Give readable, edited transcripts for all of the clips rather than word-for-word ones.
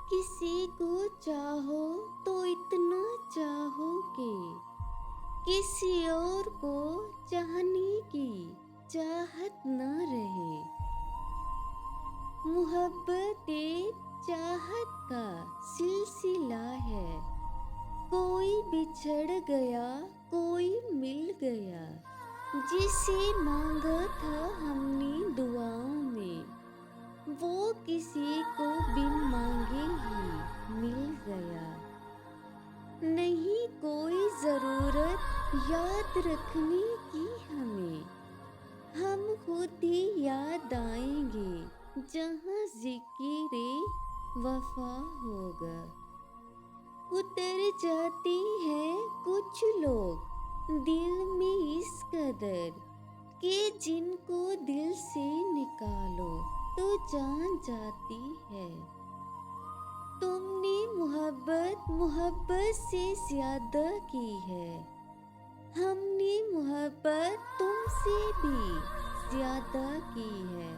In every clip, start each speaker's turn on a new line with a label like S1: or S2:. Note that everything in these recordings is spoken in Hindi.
S1: किसी को चाहो तो इतना चाहो कि किसी और को चाहने की चाहत न रहे। मोहब्बत एक चाहत का सिलसिला है। कोई बिछड़ गया, कोई मिल गया। जिसे मांगा था हमने दुआओं में, वो किसी को बिन मांगे ही मिल गया। नहीं कोई जरूरत याद रखने की हमें, हम खुद ही याद आएंगे जहाँ जिक्र वफा होगा। उतर जाती है कुछ लोग दिल में इस कदर कि जिनको दिल से निकालो तो जान जाती है। तुमने मोहब्बत मोहब्बत से ज्यादा की है। हमने मोहब्बत तुमसे भी ज्यादा की है।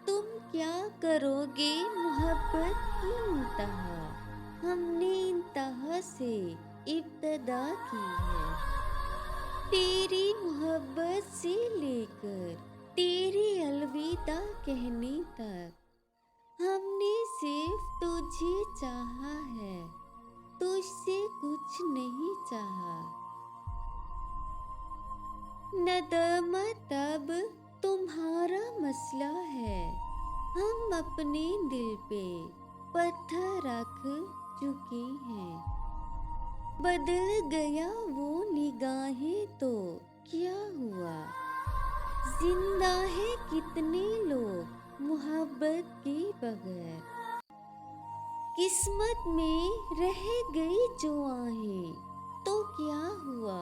S1: तुम क्या करोगे मोहब्बत की इंतहा, हमने इंतहा से इब्तदा की है। तेरी मोहब्बत से लेकर तेरे अलविदा कहने तक, हमने सिर्फ तुझे चाहा है, तुझसे कुछ नहीं चाहा। नदामत अब तुम्हारा मसला है, हम अपने दिल पे पत्थर रख चुके हैं। बदल गया वो निगाहें तो क्या हुआ, जिंदा है कितने लोग मोहब्बत के बगैर। किस्मत में रह गई जो आहें तो क्या हुआ,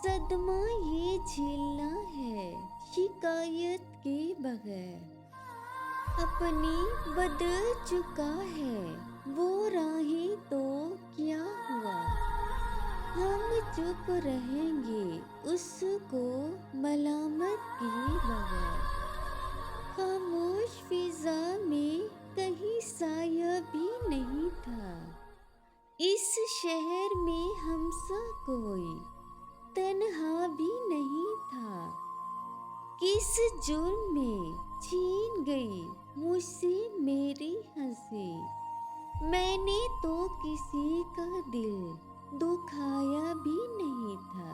S1: सदमा ये झेलना है शिकायत के बगैर। अपनी बदल चुका है वो राहें तो क्या हुआ, हम चुप रहेंगे उसको मलामत किए बगैर। खामोश फिजा में कहीं साया भी नहीं था, इस शहर में हमसा कोई तन्हा भी नहीं था। किस जुर्म में छीन गई मुझसे मेरी हंसी, मैंने तो किसी का दिल दुखाया भी नहीं था।